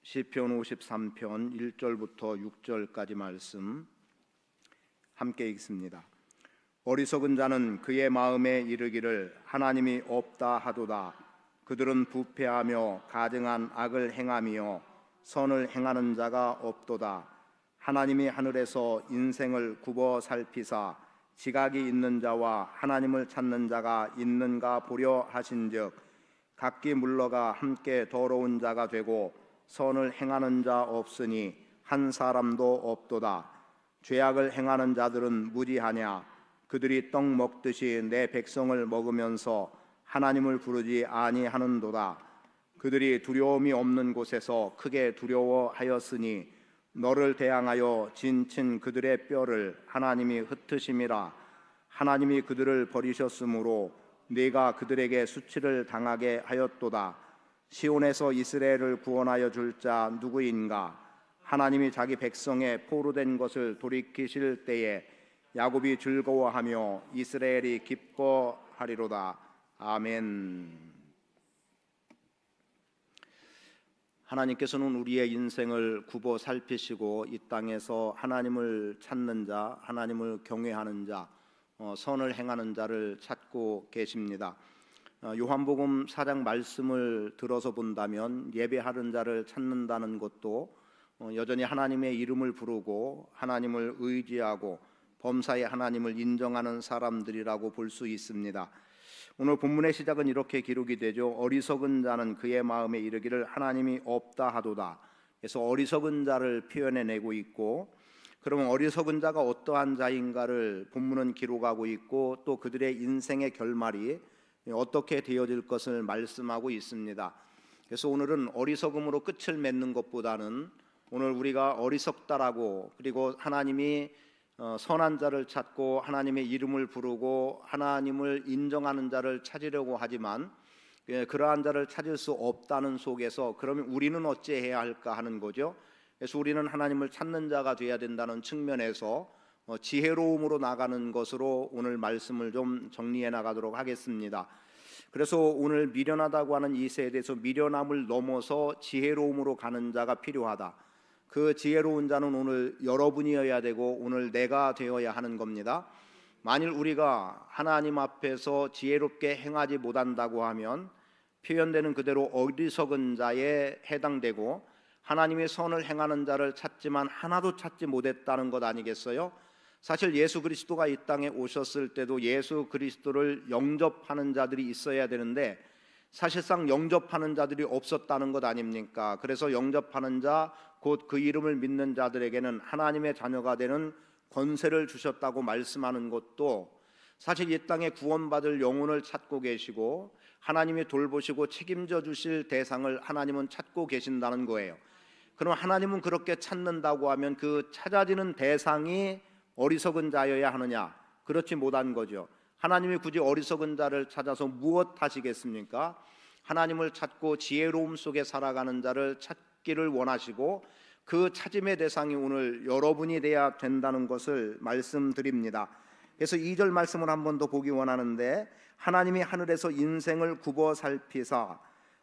시편 53편 1절부터 6절까지 말씀 함께 읽습니다. 어리석은 자는 그의 마음에 이르기를 하나님이 없다 하도다. 그들은 부패하며 가증한 악을 행하며 선을 행하는 자가 없도다. 하나님이 하늘에서 인생을 굽어 살피사 지각이 있는 자와 하나님을 찾는 자가 있는가 보려 하신즉 각기 물러가 함께 더러운 자가 되고 선을 행하는 자 없으니 한 사람도 없도다. 죄악을 행하는 자들은 무지하냐? 그들이 떡 먹듯이 내 백성을 먹으면서 하나님을 부르지 아니하는도다. 그들이 두려움이 없는 곳에서 크게 두려워하였으니 너를 대항하여 진친 그들의 뼈를 하나님이 흩으심이라. 하나님이 그들을 버리셨으므로 네가 그들에게 수치를 당하게 하였도다. 시온에서 이스라엘을 구원하여 줄 자 누구인가? 하나님이 자기 백성의 포로된 것을 돌이키실 때에 야곱이 즐거워하며 이스라엘이 기뻐하리로다. 아멘. 하나님께서는 우리의 인생을 굽어 살피시고 이 땅에서 하나님을 찾는 자, 하나님을 경외하는 자, 선을 행하는 자를 찾고 계십니다. 요한복음 4장 말씀을 들어서 본다면 예배하는 자를 찾는다는 것도 여전히 하나님의 이름을 부르고 하나님을 의지하고 범사에 하나님을 인정하는 사람들이라고 볼 수 있습니다. 오늘 본문의 시작은 이렇게 기록이 되죠. 어리석은 자는 그의 마음에 이르기를 하나님이 없다 하도다. 그래서 어리석은 자를 표현해내고 있고, 그러면 어리석은 자가 어떠한 자인가를 본문은 기록하고 있고 또 그들의 인생의 결말이 어떻게 되어질 것을 말씀하고 있습니다. 그래서 오늘은 어리석음으로 끝을 맺는 것보다는 오늘 우리가 어리석다라고, 그리고 하나님이 선한 자를 찾고 하나님의 이름을 부르고 하나님을 인정하는 자를 찾으려고 하지만 그러한 자를 찾을 수 없다는 속에서 그러면 우리는 어찌해야 할까 하는 거죠. 그래서 우리는 하나님을 찾는 자가 되어야 된다는 측면에서 지혜로움으로 나가는 것으로 오늘 말씀을 좀 정리해 나가도록 하겠습니다. 그래서 오늘 미련하다고 하는 이 세대에서 미련함을 넘어서 지혜로움으로 가는 자가 필요하다. 그 지혜로운 자는 오늘 여러분이어야 되고 오늘 내가 되어야 하는 겁니다. 만일 우리가 하나님 앞에서 지혜롭게 행하지 못한다고 하면 표현되는 그대로 어리석은 자에 해당되고 하나님의 선을 행하는 자를 찾지만 하나도 찾지 못했다는 것 아니겠어요? 사실 예수 그리스도가 이 땅에 오셨을 때도 예수 그리스도를 영접하는 자들이 있어야 되는데 사실상 영접하는 자들이 없었다는 것 아닙니까? 그래서 영접하는 자, 곧 그 이름을 믿는 자들에게는 하나님의 자녀가 되는 권세를 주셨다고 말씀하는 것도 사실 이 땅에 구원받을 영혼을 찾고 계시고 하나님이 돌보시고 책임져 주실 대상을 하나님은 찾고 계신다는 거예요. 그럼 하나님은 그렇게 찾는다고 하면 그 찾아지는 대상이 어리석은 자여야 하느냐? 그렇지 못한 거죠. 하나님이 굳이 어리석은 자를 찾아서 무엇 하시겠습니까? 하나님을 찾고 지혜로움 속에 살아가는 자를 찾기를 원하시고 그 찾음의 대상이 오늘 여러분이 돼야 된다는 것을 말씀드립니다. 그래서 2절 말씀을 한 번 더 보기 원하는데, 하나님이 하늘에서 인생을 굽어 살피사,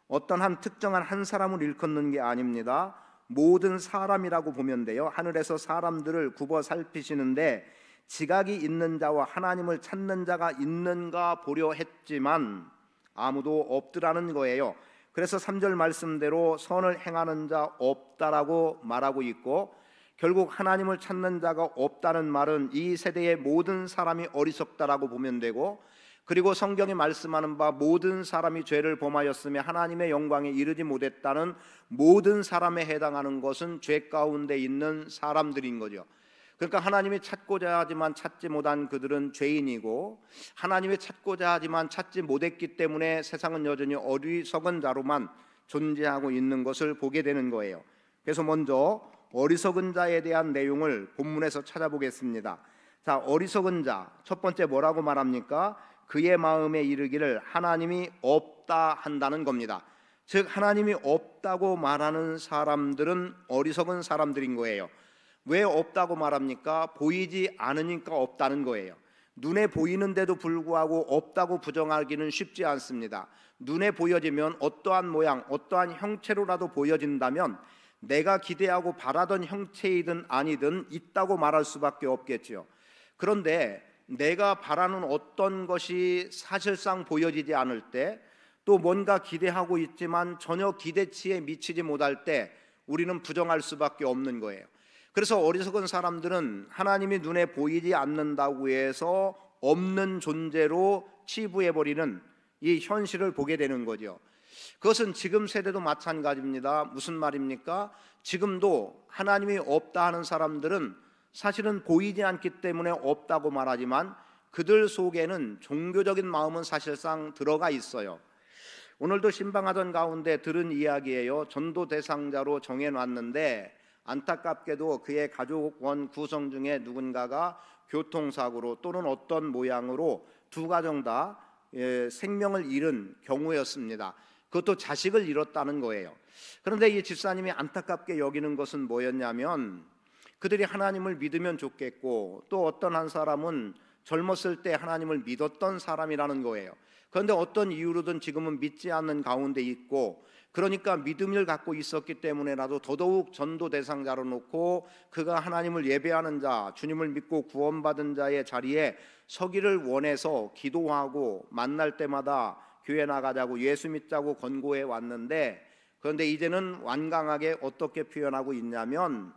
어떤 한 특정한 한 사람을 일컫는 게 아닙니다. 모든 사람이라고 보면 돼요. 하늘에서 사람들을 굽어 살피시는데 지각이 있는 자와 하나님을 찾는 자가 있는가 보려 했지만 아무도 없더라는 거예요. 그래서 3절 말씀대로 선을 행하는 자 없다라고 말하고 있고, 결국 하나님을 찾는 자가 없다는 말은 이 세대의 모든 사람이 어리석다라고 보면 되고, 그리고 성경이 말씀하는 바 모든 사람이 죄를 범하였으며 하나님의 영광에 이르지 못했다는 모든 사람에 해당하는 것은 죄 가운데 있는 사람들인 거죠. 그러니까 하나님이 찾고자 하지만 찾지 못한 그들은 죄인이고, 하나님이 찾고자 하지만 찾지 못했기 때문에 세상은 여전히 어리석은 자로만 존재하고 있는 것을 보게 되는 거예요. 그래서 먼저 어리석은 자에 대한 내용을 본문에서 찾아보겠습니다. 자, 어리석은 자, 첫 번째 뭐라고 말합니까? 그의 마음에 이르기를 하나님이 없다 한다는 겁니다. 즉 하나님이 없다고 말하는 사람들은 어리석은 사람들인 거예요. 왜 없다고 말합니까? 보이지 않으니까 없다는 거예요. 눈에 보이는데도 불구하고 없다고 부정하기는 쉽지 않습니다. 눈에 보여지면 어떠한 모양, 어떠한 형체로라도 보여진다면 내가 기대하고 바라던 형체이든 아니든 있다고 말할 수밖에 없겠죠. 그런데 내가 바라는 어떤 것이 사실상 보여지지 않을 때, 또 뭔가 기대하고 있지만 전혀 기대치에 미치지 못할 때 우리는 부정할 수밖에 없는 거예요. 그래서 어리석은 사람들은 하나님이 눈에 보이지 않는다고 해서 없는 존재로 치부해버리는 이 현실을 보게 되는 거죠. 그것은 지금 세대도 마찬가지입니다. 무슨 말입니까? 지금도 하나님이 없다 하는 사람들은 사실은 보이지 않기 때문에 없다고 말하지만 그들 속에는 종교적인 마음은 사실상 들어가 있어요. 오늘도 신방하던 가운데 들은 이야기예요. 전도 대상자로 정해놨는데 안타깝게도 그의 가족원 구성 중에 누군가가 교통사고로 또는 어떤 모양으로 두 가정 다 생명을 잃은 경우였습니다. 그것도 자식을 잃었다는 거예요. 그런데 이 집사님이 안타깝게 여기는 것은 뭐였냐면, 그들이 하나님을 믿으면 좋겠고 또 어떤 한 사람은 젊었을 때 하나님을 믿었던 사람이라는 거예요. 그런데 어떤 이유로든 지금은 믿지 않는 가운데 있고, 그러니까 믿음을 갖고 있었기 때문에라도 더더욱 전도 대상자로 놓고 그가 하나님을 예배하는 자, 주님을 믿고 구원받은 자의 자리에 서기를 원해서 기도하고 만날 때마다 교회 나가자고 예수 믿자고 권고해 왔는데, 그런데 이제는 완강하게 어떻게 표현하고 있냐면,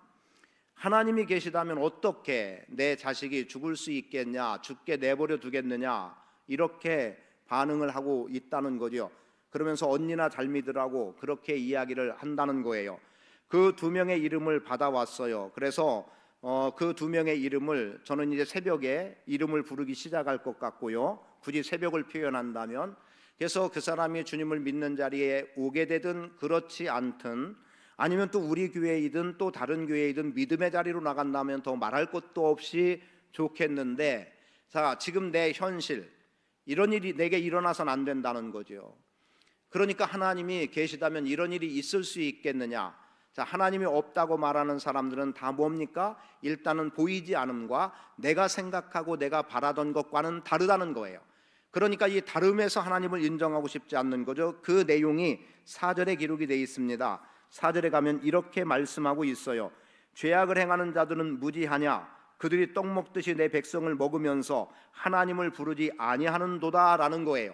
하나님이 계시다면 어떻게 내 자식이 죽을 수 있겠냐, 죽게 내버려 두겠느냐, 이렇게 반응을 하고 있다는 거죠. 그러면서 언니나 잘 믿으라고 그렇게 이야기를 한다는 거예요. 그 두 명의 이름을 받아왔어요. 그래서 그 두 명의 이름을 저는 이제 새벽에 이름을 부르기 시작할 것 같고요. 굳이 새벽을 표현한다면, 그래서 그 사람이 주님을 믿는 자리에 오게 되든 그렇지 않든, 아니면 또 우리 교회이든 또 다른 교회이든 믿음의 자리로 나간다면 더 말할 것도 없이 좋겠는데, 자, 지금 내 현실, 이런 일이 내게 일어나서는 안 된다는 거죠. 그러니까 하나님이 계시다면 이런 일이 있을 수 있겠느냐? 자, 하나님이 없다고 말하는 사람들은 다 뭡니까? 일단은 보이지 않음과 내가 생각하고 내가 바라던 것과는 다르다는 거예요. 그러니까 이 다름에서 하나님을 인정하고 싶지 않는 거죠. 그 내용이 4절에 기록이 되어 있습니다. 4절에 가면 이렇게 말씀하고 있어요. 죄악을 행하는 자들은 무지하냐? 그들이 떡 먹듯이 내 백성을 먹으면서 하나님을 부르지 아니하는도다라는 거예요.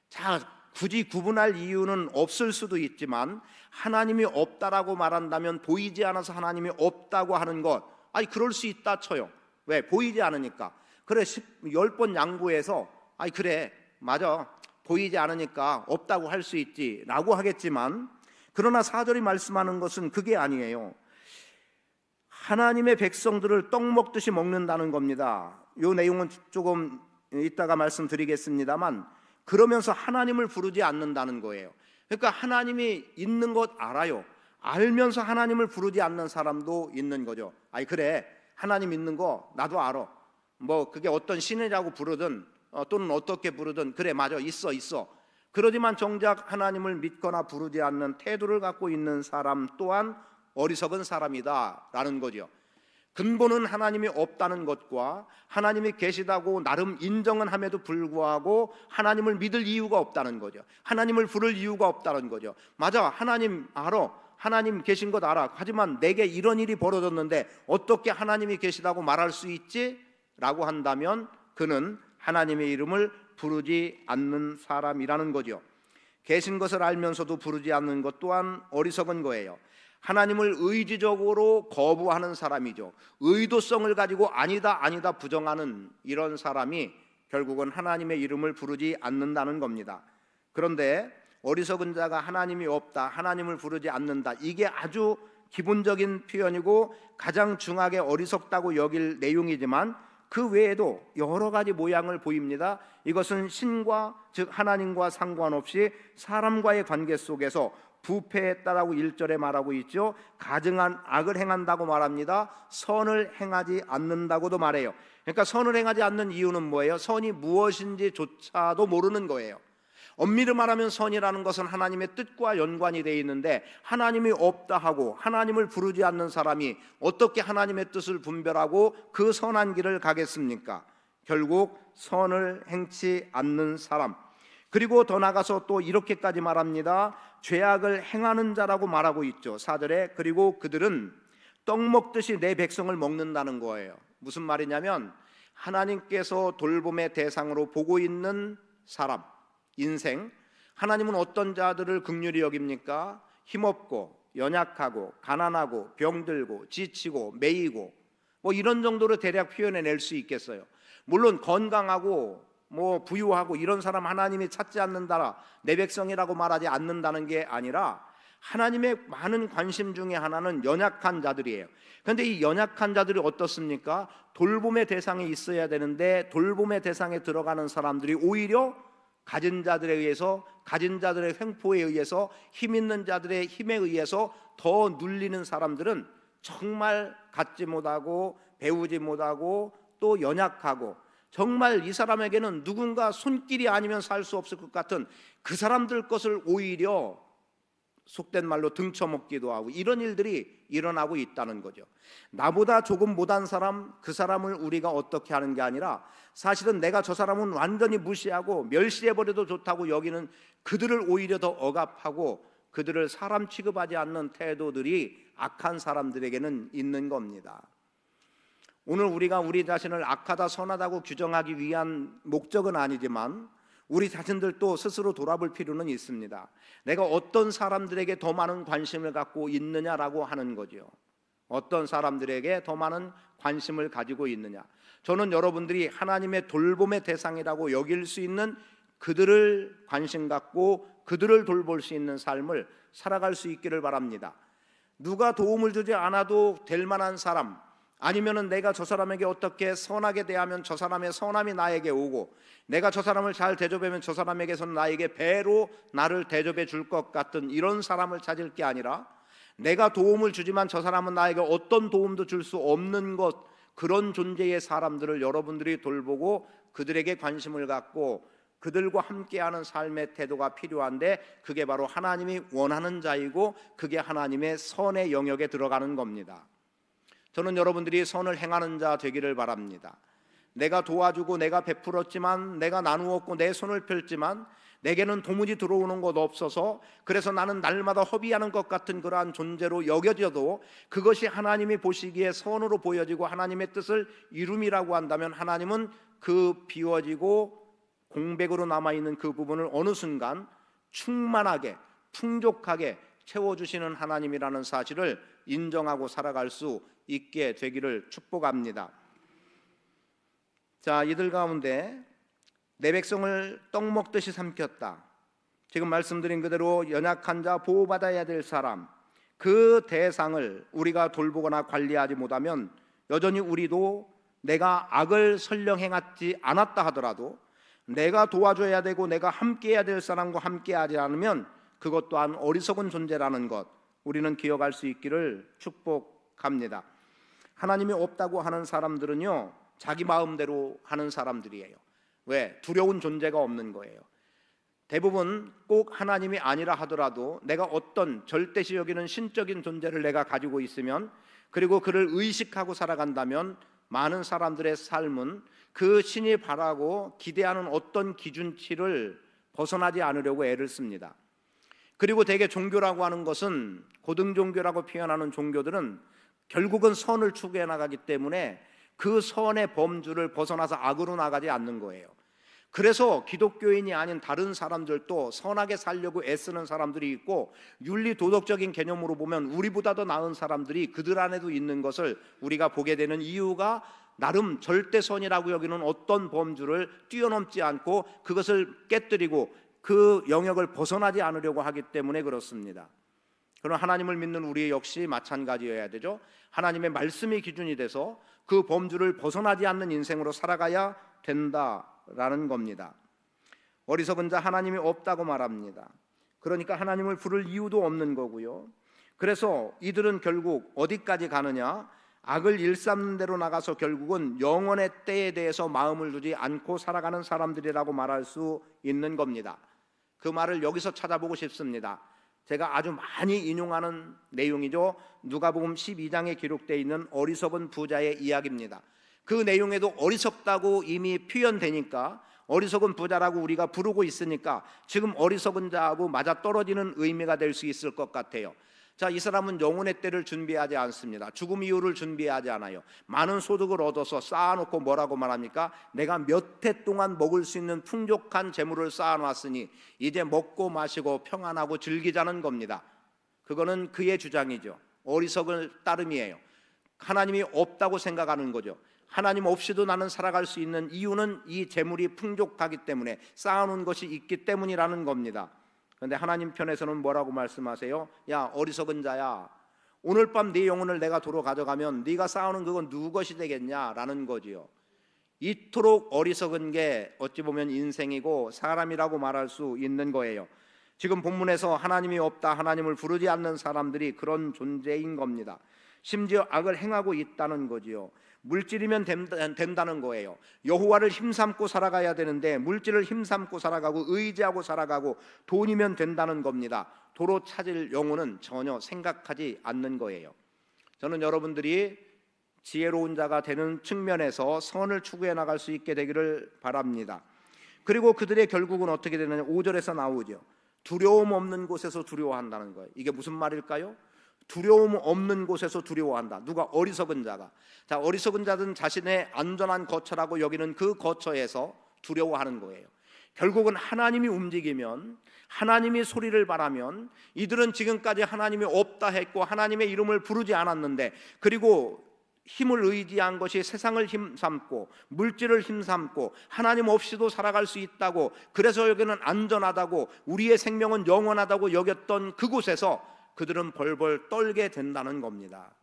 자, 굳이 구분할 이유는 없을 수도 있지만 하나님이 없다라고 말한다면 보이지 않아서 하나님이 없다고 하는 것, 아니 그럴 수 있다 쳐요. 왜? 보이지 않으니까. 그래 10번 양보해서 아니 그래 맞아 보이지 않으니까 없다고 할 수 있지 라고 하겠지만, 그러나 4절이 말씀하는 것은 그게 아니에요. 하나님의 백성들을 떡 먹듯이 먹는다는 겁니다. 이 내용은 조금 이따가 말씀드리겠습니다만, 그러면서 하나님을 부르지 않는다는 거예요. 그러니까 하나님이 있는 것 알아요. 알면서 하나님을 부르지 않는 사람도 있는 거죠. 아니 그래 하나님 있는 거 나도 알아. 뭐 그게 어떤 신이라고 부르든 또는 어떻게 부르든 그래 맞아 있어. 그러지만 정작 하나님을 믿거나 부르지 않는 태도를 갖고 있는 사람 또한 어리석은 사람이다라는 거죠. 근본은 하나님이 없다는 것과 하나님이 계시다고 나름 인정은 함에도 불구하고 하나님을 믿을 이유가 없다는 거죠. 하나님을 부를 이유가 없다는 거죠. 맞아 하나님 알아, 하나님 계신 것 알아. 하지만 내게 이런 일이 벌어졌는데 어떻게 하나님이 계시다고 말할 수 있지? 라고 한다면 그는 하나님의 이름을 부르지 않는 사람이라는 거죠. 계신 것을 알면서도 부르지 않는 것 또한 어리석은 거예요. 하나님을 의지적으로 거부하는 사람이죠. 의도성을 가지고 아니다 부정하는 이런 사람이 결국은 하나님의 이름을 부르지 않는다는 겁니다. 그런데 어리석은 자가 하나님이 없다, 하나님을 부르지 않는다, 이게 아주 기본적인 표현이고 가장 중하게 어리석다고 여길 내용이지만 그 외에도 여러 가지 모양을 보입니다. 이것은 신과 즉 하나님과 상관없이 사람과의 관계 속에서 부패했다라고 1절에 말하고 있죠. 가증한 악을 행한다고 말합니다. 선을 행하지 않는다고도 말해요. 그러니까 선을 행하지 않는 이유는 뭐예요? 선이 무엇인지조차도 모르는 거예요. 엄밀히 말하면 선이라는 것은 하나님의 뜻과 연관이 되어 있는데 하나님이 없다 하고 하나님을 부르지 않는 사람이 어떻게 하나님의 뜻을 분별하고 그 선한 길을 가겠습니까? 결국 선을 행치 않는 사람, 그리고 더 나가서 또 이렇게까지 말합니다. 죄악을 행하는 자라고 말하고 있죠. 4절에 그리고 그들은 떡 먹듯이 내 백성을 먹는다는 거예요. 무슨 말이냐면 하나님께서 돌봄의 대상으로 보고 있는 사람, 인생, 하나님은 어떤 자들을 긍휼히 여깁니까? 힘없고 연약하고 가난하고 병들고 지치고 매이고 뭐 이런 정도로 대략 표현해낼 수 있겠어요. 물론 건강하고 부유하고 이런 사람 하나님이 찾지 않는다, 내 백성이라고 말하지 않는다는 게 아니라 하나님의 많은 관심 중에 하나는 연약한 자들이에요. 그런데 이 연약한 자들이 어떻습니까? 돌봄의 대상에 있어야 되는데 돌봄의 대상에 들어가는 사람들이 오히려 가진 자들에 의해서, 가진 자들의 횡포에 의해서, 힘 있는 자들의 힘에 의해서 더 눌리는 사람들은 정말 갖지 못하고 배우지 못하고 또 연약하고, 정말 이 사람에게는 누군가 손길이 아니면 살 수 없을 것 같은 그 사람들 것을 오히려 속된 말로 등쳐먹기도 하고 이런 일들이 일어나고 있다는 거죠. 나보다 조금 못한 사람, 그 사람을 우리가 어떻게 하는 게 아니라 사실은 내가 저 사람은 완전히 무시하고 멸시해버려도 좋다고 여기는 그들을 오히려 더 억압하고 그들을 사람 취급하지 않는 태도들이 악한 사람들에게는 있는 겁니다. 오늘 우리가 우리 자신을 악하다 선하다고 규정하기 위한 목적은 아니지만 우리 자신들도 스스로 돌아볼 필요는 있습니다. 내가 어떤 사람들에게 더 많은 관심을 갖고 있느냐라고 하는 거죠. 어떤 사람들에게 더 많은 관심을 가지고 있느냐. 저는 여러분들이 하나님의 돌봄의 대상이라고 여길 수 있는 그들을 관심 갖고 그들을 돌볼 수 있는 삶을 살아갈 수 있기를 바랍니다. 누가 도움을 주지 않아도 될 만한 사람, 아니면은 내가 저 사람에게 어떻게 선하게 대하면 저 사람의 선함이 나에게 오고, 내가 저 사람을 잘 대접하면 저 사람에게서는 나에게 배로 나를 대접해 줄 것 같은 이런 사람을 찾을 게 아니라, 내가 도움을 주지만 저 사람은 나에게 어떤 도움도 줄 수 없는 것, 그런 존재의 사람들을 여러분들이 돌보고 그들에게 관심을 갖고 그들과 함께하는 삶의 태도가 필요한데, 그게 바로 하나님이 원하는 자이고 그게 하나님의 선의 영역에 들어가는 겁니다. 저는 여러분들이 선을 행하는 자 되기를 바랍니다. 내가 도와주고 내가 베풀었지만, 내가 나누었고 내 손을 펼지만 내게는 도무지 들어오는 것 없어서, 그래서 나는 날마다 허비하는 것 같은 그러한 존재로 여겨져도 그것이 하나님이 보시기에 선으로 보여지고 하나님의 뜻을 이룸이라고 한다면, 하나님은 그 비워지고 공백으로 남아있는 그 부분을 어느 순간 충만하게 풍족하게 채워주시는 하나님이라는 사실을 인정하고 살아갈 수 있게 되기를 축복합니다. 자, 이들 가운데 내 백성을 떡 먹듯이 삼켰다. 지금 말씀드린 그대로 연약한 자, 보호받아야 될 사람, 그 대상을 우리가 돌보거나 관리하지 못하면 여전히 우리도 내가 악을 설령 행하지 않았다 하더라도 내가 도와줘야 되고 내가 함께해야 될 사람과 함께하지 않으면 그것 또한 어리석은 존재라는 것, 우리는 기억할 수 있기를 축복합니다. 하나님이 없다고 하는 사람들은요, 자기 마음대로 하는 사람들이에요. 왜? 두려운 존재가 없는 거예요. 대부분 꼭 하나님이 아니라 하더라도 내가 어떤 절대시 여기는 신적인 존재를 내가 가지고 있으면, 그리고 그를 의식하고 살아간다면 많은 사람들의 삶은 그 신이 바라고 기대하는 어떤 기준치를 벗어나지 않으려고 애를 씁니다. 그리고 대개 종교라고 하는 것은, 고등종교라고 표현하는 종교들은 결국은 선을 추구해 나가기 때문에 그 선의 범주를 벗어나서 악으로 나가지 않는 거예요. 그래서 기독교인이 아닌 다른 사람들도 선하게 살려고 애쓰는 사람들이 있고, 윤리 도덕적인 개념으로 보면 우리보다 더 나은 사람들이 그들 안에도 있는 것을 우리가 보게 되는 이유가, 나름 절대선이라고 여기는 어떤 범주를 뛰어넘지 않고 그것을 깨뜨리고 그 영역을 벗어나지 않으려고 하기 때문에 그렇습니다. 그럼 하나님을 믿는 우리 역시 마찬가지여야 되죠. 하나님의 말씀이 기준이 돼서 그 범주를 벗어나지 않는 인생으로 살아가야 된다라는 겁니다. 어리석은 자, 하나님이 없다고 말합니다. 그러니까 하나님을 부를 이유도 없는 거고요. 그래서 이들은 결국 어디까지 가느냐? 악을 일삼는 대로 나가서 결국은 영원의 때에 대해서 마음을 두지 않고 살아가는 사람들이라고 말할 수 있는 겁니다. 그 말을 여기서 찾아보고 싶습니다. 제가 아주 많이 인용하는 내용이죠. 누가복음 12장에 기록되어 있는 어리석은 부자의 이야기입니다. 그 내용에도 어리석다고 이미 표현되니까 어리석은 부자라고 우리가 부르고 있으니까 지금 어리석은 자하고 맞아떨어지는 의미가 될 수 있을 것 같아요. 자, 이 사람은 영혼의 때를 준비하지 않습니다. 죽음 이후를 준비하지 않아요. 많은 소득을 얻어서 쌓아놓고 뭐라고 말합니까? 내가 몇 해 동안 먹을 수 있는 풍족한 재물을 쌓아놨으니 이제 먹고 마시고 평안하고 즐기자는 겁니다. 그거는 그의 주장이죠. 어리석을 따름이에요. 하나님이 없다고 생각하는 거죠. 하나님 없이도 나는 살아갈 수 있는 이유는 이 재물이 풍족하기 때문에, 쌓아놓은 것이 있기 때문이라는 겁니다. 그런데 하나님 편에서는 뭐라고 말씀하세요? 야, 어리석은 자야, 오늘 밤 네 영혼을 내가 도로 가져가면 네가 쌓아놓은 그건 누구 것이 되겠냐라는 거지요. 이토록 어리석은 게 어찌 보면 인생이고 사람이라고 말할 수 있는 거예요. 지금 본문에서 하나님이 없다, 하나님을 부르지 않는 사람들이 그런 존재인 겁니다. 심지어 악을 행하고 있다는 거지요. 물질이면 된다는 거예요. 여호와를 힘삼고 살아가야 되는데 물질을 힘삼고 살아가고 의지하고 살아가고 돈이면 된다는 겁니다. 도로 찾을 영혼은 전혀 생각하지 않는 거예요. 저는 여러분들이 지혜로운 자가 되는 측면에서 선을 추구해 나갈 수 있게 되기를 바랍니다. 그리고 그들의 결국은 어떻게 되느냐, 5절에서 나오죠. 두려움 없는 곳에서 두려워한다는 거예요. 이게 무슨 말일까요? 두려움 없는 곳에서 두려워한다. 누가? 어리석은 자가. 자, 어리석은 자들은 자신의 안전한 거처라고 여기는 그 거처에서 두려워하는 거예요. 결국은 하나님이 움직이면, 하나님이 소리를 바라면, 이들은 지금까지 하나님이 없다 했고 하나님의 이름을 부르지 않았는데, 그리고 힘을 의지한 것이 세상을 힘삼고 물질을 힘삼고 하나님 없이도 살아갈 수 있다고, 그래서 여기는 안전하다고, 우리의 생명은 영원하다고 여겼던 그곳에서 그들은 벌벌 떨게 된다는 겁니다.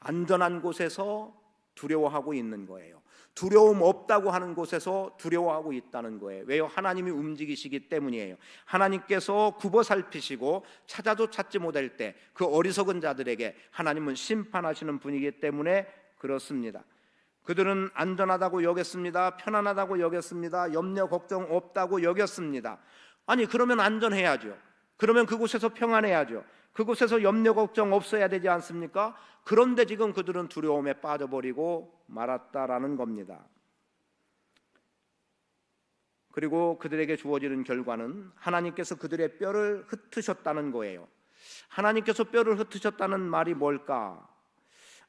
안전한 곳에서 두려워하고 있는 거예요. 두려움 없다고 하는 곳에서 두려워하고 있다는 거예요. 왜요? 하나님이 움직이시기 때문이에요. 하나님께서 굽어 살피시고 찾아도 찾지 못할 때 그 어리석은 자들에게 하나님은 심판하시는 분이기 때문에 그렇습니다. 그들은 안전하다고 여겼습니다. 편안하다고 여겼습니다. 염려 걱정 없다고 여겼습니다. 아니, 그러면 안전해야죠. 그러면 그곳에서 평안해야죠. 그곳에서 염려 걱정 없어야 되지 않습니까? 그런데 지금 그들은 두려움에 빠져버리고 말았다라는 겁니다. 그리고 그들에게 주어지는 결과는 하나님께서 그들의 뼈를 흩으셨다는 거예요. 하나님께서 뼈를 흩으셨다는 말이 뭘까?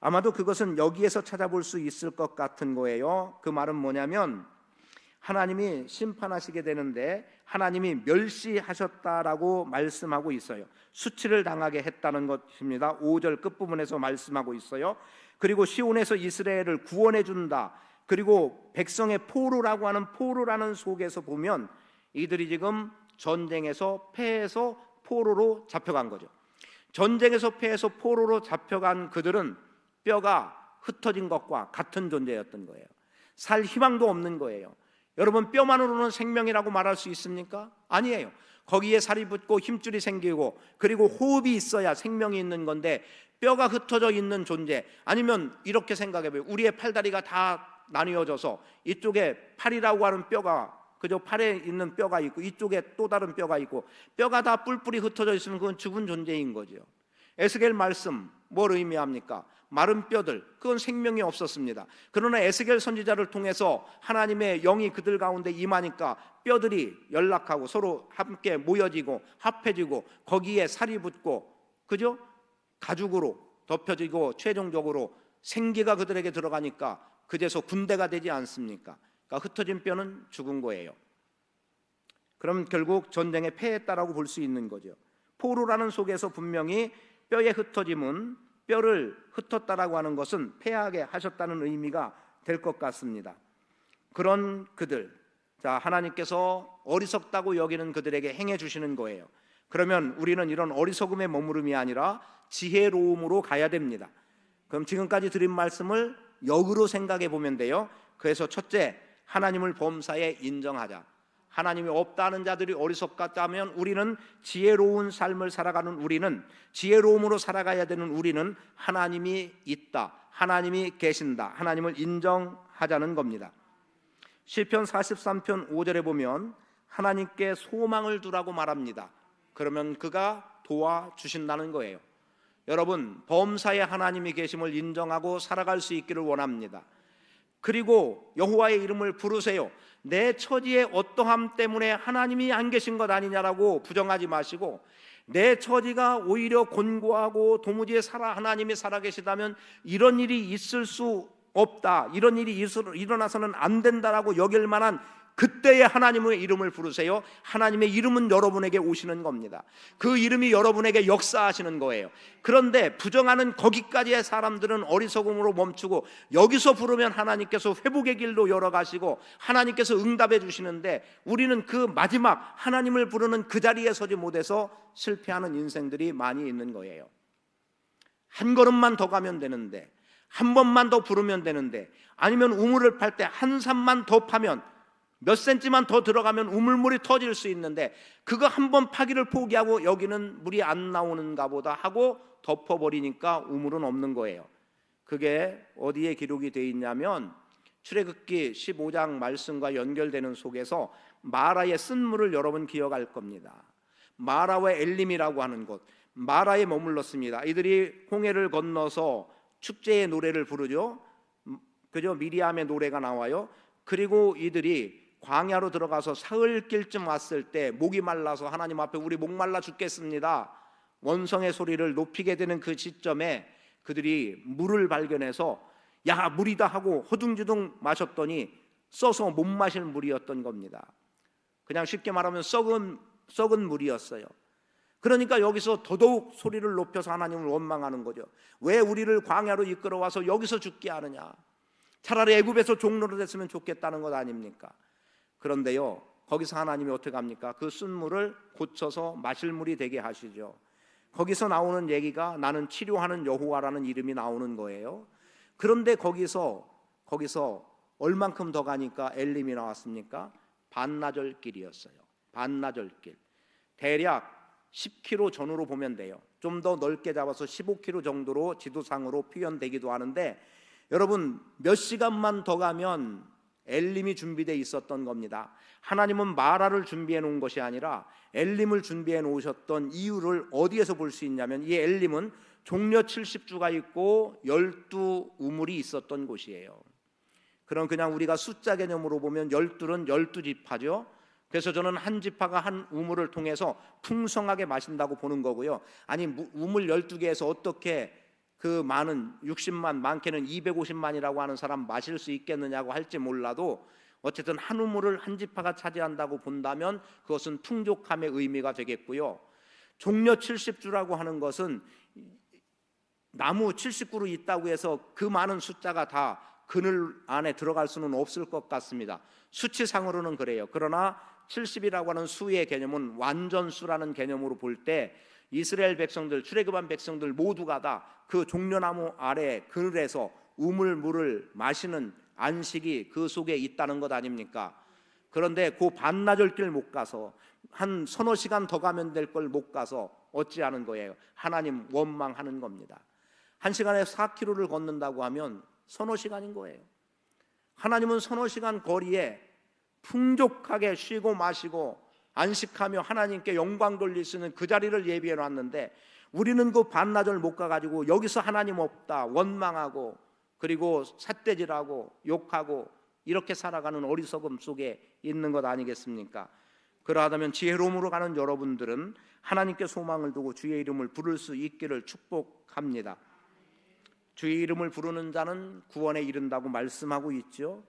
아마도 그것은 여기에서 찾아볼 수 있을 것 같은 거예요. 그 말은 뭐냐면, 하나님이 심판하시게 되는데 하나님이 멸시하셨다라고 말씀하고 있어요. 수치를 당하게 했다는 것입니다. 5절 끝부분에서 말씀하고 있어요. 그리고 시온에서 이스라엘을 구원해 준다. 그리고 백성의 포로라고 하는 포로라는 속에서 보면 이들이 지금 전쟁에서 패해서 포로로 잡혀간 거죠. 전쟁에서 패해서 포로로 잡혀간 그들은 뼈가 흩어진 것과 같은 존재였던 거예요. 살 희망도 없는 거예요. 여러분, 뼈만으로는 생명이라고 말할 수 있습니까? 아니에요. 거기에 살이 붙고 힘줄이 생기고 그리고 호흡이 있어야 생명이 있는 건데, 뼈가 흩어져 있는 존재, 아니면 이렇게 생각해봐요. 우리의 팔다리가 다 나뉘어져서 이쪽에 팔이라고 하는 뼈가, 그저 팔에 있는 뼈가 있고 이쪽에 또 다른 뼈가 있고, 뼈가 다 뿔뿔이 흩어져 있으면 그건 죽은 존재인 거죠. 에스겔 말씀 뭘 의미합니까? 마른 뼈들, 그건 생명이 없었습니다. 그러나 에스겔 선지자를 통해서 하나님의 영이 그들 가운데 임하니까 뼈들이 연락하고 서로 함께 모여지고 합해지고 거기에 살이 붙고, 그죠? 가죽으로 덮여지고 최종적으로 생기가 그들에게 들어가니까 그제서 군대가 되지 않습니까? 그러니까 흩어진 뼈는 죽은 거예요. 그럼 결국 전쟁에 패했다라고 볼 수 있는 거죠. 포로라는 속에서 분명히 뼈의 흩어짐은, 뼈를 흩었다라고 하는 것은 패하게 하셨다는 의미가 될 것 같습니다. 그런 그들, 자, 하나님께서 어리석다고 여기는 그들에게 행해 주시는 거예요. 그러면 우리는 이런 어리석음의 머무름이 아니라 지혜로움으로 가야 됩니다. 그럼 지금까지 드린 말씀을 역으로 생각해 보면 돼요. 그래서 첫째, 하나님을 범사에 인정하자. 하나님이 없다는 자들이 어리석다면 우리는 지혜로운 삶을 살아가는, 우리는 지혜로움으로 살아가야 되는 우리는 하나님이 있다, 하나님이 계신다, 하나님을 인정하자는 겁니다. 시편 43편 5절에 보면 하나님께 소망을 두라고 말합니다. 그러면 그가 도와주신다는 거예요. 여러분, 범사에 하나님이 계심을 인정하고 살아갈 수 있기를 원합니다. 그리고 여호와의 이름을 부르세요. 내 처지의 어떠함 때문에 하나님이 안 계신 것 아니냐라고 부정하지 마시고, 내 처지가 오히려 곤고하고 도무지 하나님이 살아계시다면 이런 일이 있을 수 없다, 이런 일이 일어나서는 안 된다라고 여길 만한 그때에 하나님의 이름을 부르세요. 하나님의 이름은 여러분에게 오시는 겁니다. 그 이름이 여러분에게 역사하시는 거예요. 그런데 부정하는 거기까지의 사람들은 어리석음으로 멈추고, 여기서 부르면 하나님께서 회복의 길로 열어가시고 하나님께서 응답해 주시는데, 우리는 그 마지막 하나님을 부르는 그 자리에 서지 못해서 실패하는 인생들이 많이 있는 거예요. 한 걸음만 더 가면 되는데, 한 번만 더 부르면 되는데, 아니면 우물을 팔 때 한 산만 더 파면, 몇 센치만 더 들어가면 우물물이 터질 수 있는데, 그거 한 번 파기를 포기하고 여기는 물이 안 나오는가 보다 하고 덮어버리니까 우물은 없는 거예요. 그게 어디에 기록이 되어 있냐면 출애굽기 15장 말씀과 연결되는 속에서 마라의 쓴물을 여러분 기억할 겁니다. 마라와 엘림이라고 하는 곳, 마라에 머물렀습니다. 이들이 홍해를 건너서 축제의 노래를 부르죠. 그죠? 미리암의 노래가 나와요. 그리고 이들이 광야로 들어가서 사흘길쯤 왔을 때 목이 말라서 하나님 앞에 우리 목말라 죽겠습니다, 원성의 소리를 높이게 되는 그 시점에 그들이 물을 발견해서 야, 물이다 하고 허둥지둥 마셨더니 써서 못 마실 물이었던 겁니다. 그냥 쉽게 말하면 썩은 물이었어요. 그러니까 여기서 더더욱 소리를 높여서 하나님을 원망하는 거죠. 왜 우리를 광야로 이끌어와서 여기서 죽게 하느냐, 차라리 애굽에서 종로로 됐으면 좋겠다는 것 아닙니까? 그런데요, 거기서 하나님이 어떻게 합니까? 그 쓴물을 고쳐서 마실 물이 되게 하시죠. 거기서 나오는 얘기가 나는 치료하는 여호와라는 이름이 나오는 거예요. 그런데 거기서 얼만큼 더 가니까 엘림이 나왔습니까? 반나절 길이었어요. 반나절 길. 대략 10km 전후로 보면 돼요. 좀 더 넓게 잡아서 15km 정도로 지도상으로 표현되기도 하는데, 여러분 몇 시간만 더 가면 엘림이 준비되어 있었던 겁니다. 하나님은 마라를 준비해 놓은 것이 아니라 엘림을 준비해 놓으셨던 이유를 어디에서 볼 수 있냐면, 이 엘림은 종려 70주가 있고 12우물이 있었던 곳이에요. 그럼 그냥 우리가 숫자 개념으로 보면 12는 12지파죠. 그래서 저는 한 지파가 한 우물을 통해서 풍성하게 마신다고 보는 거고요. 아니 우물 12개에서 어떻게 그 많은 60만, 많게는 250만이라고 하는 사람 마실 수 있겠느냐고 할지 몰라도, 어쨌든 한 우물을 한 지파가 차지한다고 본다면 그것은 풍족함의 의미가 되겠고요. 종려 70주라고 하는 것은 나무 70그루 있다고 해서 그 많은 숫자가 다 그늘 안에 들어갈 수는 없을 것 같습니다. 수치상으로는 그래요. 그러나 70이라고 하는 수의 개념은 완전수라는 개념으로 볼 때 이스라엘 백성들, 출애굽한 백성들 모두가 다 그 종려나무 아래 그늘에서 우물물을 마시는 안식이 그 속에 있다는 것 아닙니까? 그런데 그 반나절 길 못 가서 한 서너 시간 더 가면 될 걸 못 가서 어찌하는 거예요? 하나님 원망하는 겁니다. 한 시간에 4km를 걷는다고 하면 서너 시간인 거예요. 하나님은 서너 시간 거리에 풍족하게 쉬고 마시고 안식하며 하나님께 영광 돌릴 수 있는 그 자리를 예비해 놨는데, 우리는 그 반나절 못 가가지고 여기서 하나님 없다 원망하고, 그리고 삿대질하고 욕하고 이렇게 살아가는 어리석음 속에 있는 것 아니겠습니까? 그러하다면 지혜로움으로 가는 여러분들은 하나님께 소망을 두고 주의 이름을 부를 수 있기를 축복합니다. 주의 이름을 부르는 자는 구원에 이른다고 말씀하고 있죠.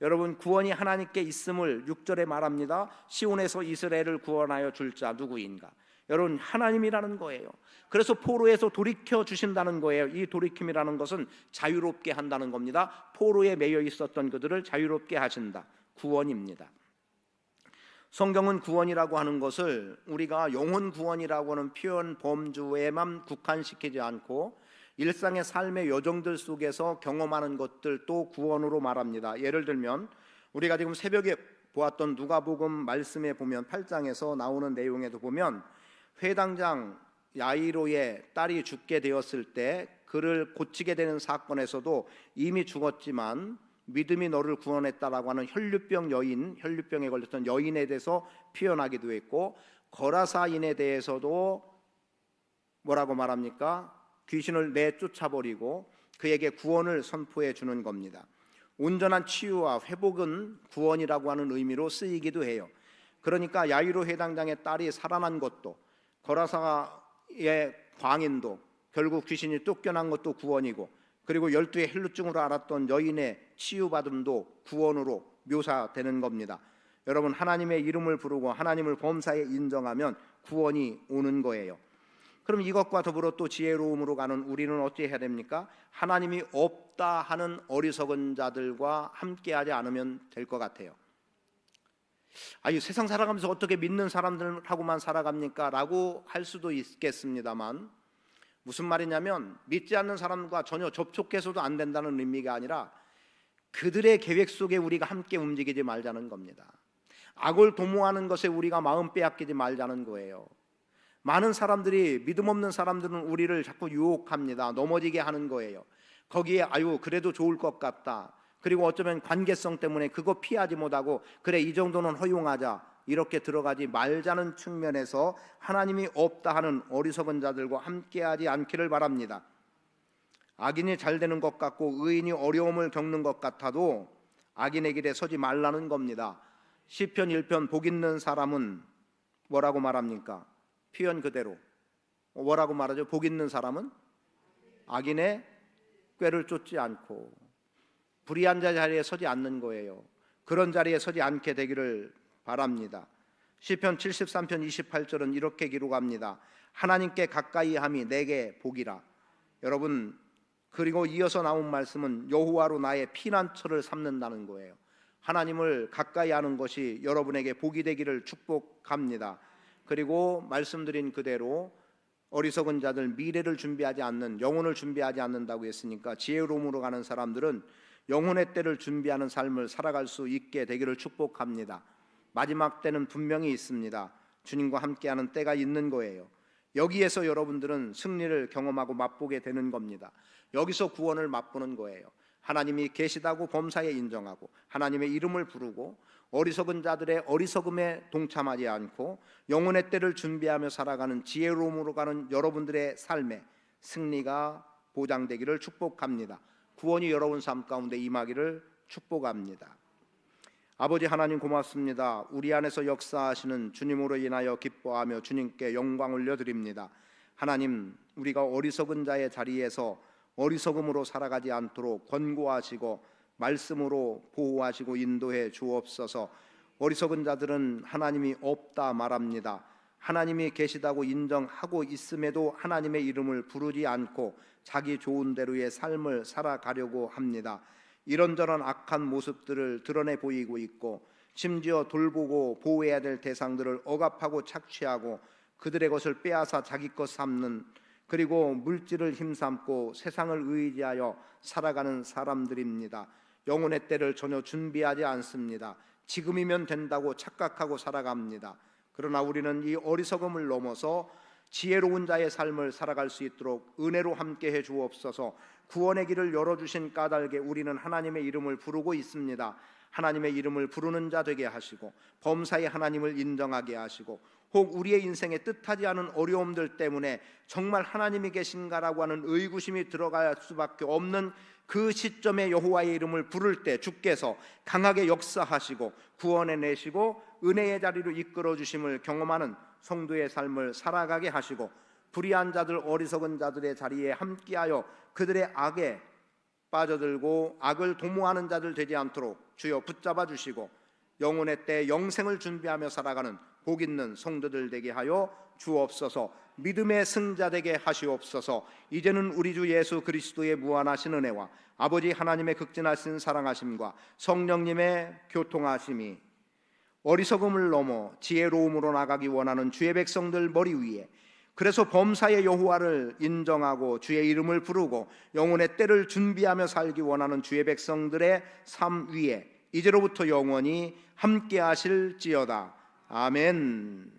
여러분, 구원이 하나님께 있음을 6절에 말합니다. 시온에서 이스라엘을 구원하여 줄 자 누구인가? 여러분, 하나님이라는 거예요. 그래서 포로에서 돌이켜 주신다는 거예요. 이 돌이킴이라는 것은 자유롭게 한다는 겁니다. 포로에 매여 있었던 그들을 자유롭게 하신다. 구원입니다. 성경은 구원이라고 하는 것을 우리가 영혼 구원이라고 하는 표현 범주에만 국한시키지 않고 일상의 삶의 여정들 속에서 경험하는 것들도 구원으로 말합니다. 예를 들면 우리가 지금 새벽에 보았던 누가복음 말씀에 보면 8장에서 나오는 내용에도 보면 회당장 야이로의 딸이 죽게 되었을 때 그를 고치게 되는 사건에서도 이미 죽었지만 믿음이 너를 구원했다라고 하는 혈류병에 걸렸던 여인에 대해서 표현하기도 했고, 거라사인에 대해서도 뭐라고 말합니까? 귀신을 내쫓아버리고 그에게 구원을 선포해 주는 겁니다. 온전한 치유와 회복은 구원이라고 하는 의미로 쓰이기도 해요. 그러니까 야이로 회당장의 딸이 살아난 것도, 거라사의 광인도 결국 귀신이 쫓겨난 것도 구원이고, 그리고 12의 헬루증으로 앓았던 여인의 치유받음도 구원으로 묘사되는 겁니다. 여러분, 하나님의 이름을 부르고 하나님을 범사에 인정하면 구원이 오는 거예요. 그럼 이것과 더불어 또 지혜로움으로 가는 우리는 어찌 해야 됩니까? 하나님이 없다 하는 어리석은 자들과 함께하지 않으면 될 것 같아요. 이 세상 살아가면서 어떻게 믿는 사람들하고만 살아갑니까? 라고 할 수도 있겠습니다만, 무슨 말이냐면 믿지 않는 사람과 전혀 접촉해서도 안 된다는 의미가 아니라 그들의 계획 속에 우리가 함께 움직이지 말자는 겁니다. 악을 도모하는 것에 우리가 마음 빼앗기지 말자는 거예요. 많은 사람들이, 믿음 없는 사람들은 우리를 자꾸 유혹합니다. 넘어지게 하는 거예요. 거기에 그래도 좋을 것 같다, 그리고 어쩌면 관계성 때문에 그거 피하지 못하고 그래 이 정도는 허용하자, 이렇게 들어가지 말자는 측면에서 하나님이 없다 하는 어리석은 자들과 함께하지 않기를 바랍니다. 악인이 잘 되는 것 같고 의인이 어려움을 겪는 것 같아도 악인의 길에 서지 말라는 겁니다. 시편 1편 복 있는 사람은 뭐라고 말합니까? 표현 그대로 뭐라고 말하죠? 복 있는 사람은 악인의 꾀를 쫓지 않고 불의한 자 자리에 서지 않는 거예요. 그런 자리에 서지 않게 되기를 바랍니다. 시편 73편 28절은 이렇게 기록합니다. 하나님께 가까이 함이 내게 복이라. 여러분, 그리고 이어서 나온 말씀은 여호와로 나의 피난처를 삼는다는 거예요. 하나님을 가까이 하는 것이 여러분에게 복이 되기를 축복합니다. 그리고 말씀드린 그대로 어리석은 자들, 미래를 준비하지 않는, 영혼을 준비하지 않는다고 했으니까 지혜로움으로 가는 사람들은 영혼의 때를 준비하는 삶을 살아갈 수 있게 되기를 축복합니다. 마지막 때는 분명히 있습니다. 주님과 함께하는 때가 있는 거예요. 여기에서 여러분들은 승리를 경험하고 맛보게 되는 겁니다. 여기서 구원을 맛보는 거예요. 하나님이 계시다고 범사에 인정하고 하나님의 이름을 부르고 어리석은 자들의 어리석음에 동참하지 않고 영혼의 때를 준비하며 살아가는 지혜로움으로 가는 여러분들의 삶에 승리가 보장되기를 축복합니다. 구원이 여러분 삶 가운데 임하기를 축복합니다. 아버지 하나님, 고맙습니다. 우리 안에서 역사하시는 주님으로 인하여 기뻐하며 주님께 영광 올려드립니다. 하나님, 우리가 어리석은 자의 자리에서 어리석음으로 살아가지 않도록 권고하시고 말씀으로 보호하시고 인도해 주옵소서. 어리석은 자들은 하나님이 없다 말합니다. 하나님이 계시다고 인정하고 있음에도 하나님의 이름을 부르지 않고 자기 좋은 대로의 삶을 살아가려고 합니다. 이런저런 악한 모습들을 드러내 보이고 있고, 심지어 돌보고 보호해야 될 대상들을 억압하고 착취하고 그들의 것을 빼앗아 자기 것 삼는, 그리고 물질을 힘삼고 세상을 의지하여 살아가는 사람들입니다. 영혼의 때를 전혀 준비하지 않습니다. 지금이면 된다고 착각하고 살아갑니다. 그러나 우리는 이 어리석음을 넘어서 지혜로운 자의 삶을 살아갈 수 있도록 은혜로 함께해 주옵소서. 구원의 길을 열어주신 까닭에 우리는 하나님의 이름을 부르고 있습니다. 하나님의 이름을 부르는 자 되게 하시고 범사에 하나님을 인정하게 하시고, 혹 우리의 인생에 뜻하지 않은 어려움들 때문에 정말 하나님이 계신가라고 하는 의구심이 들어갈 수밖에 없는 그 시점에 여호와의 이름을 부를 때 주께서 강하게 역사하시고 구원해내시고 은혜의 자리로 이끌어 주심을 경험하는 성도의 삶을 살아가게 하시고, 불의한 자들, 어리석은 자들의 자리에 함께하여 그들의 악에 빠져들고 악을 도모하는 자들 되지 않도록 주여 붙잡아 주시고, 영혼의 때 영생을 준비하며 살아가는 복 있는 성도들 되게 하여 주옵소서. 믿음의 승자 되게 하시옵소서. 이제는 우리 주 예수 그리스도의 무한하신 은혜와 아버지 하나님의 극진하신 사랑하심과 성령님의 교통하심이 어리석음을 넘어 지혜로움으로 나가기 원하는 주의 백성들 머리 위에, 그래서 범사의 여호와를 인정하고 주의 이름을 부르고 영혼의 때를 준비하며 살기 원하는 주의 백성들의 삶 위에 이제로부터 영원히 함께 하실지어다. 아멘.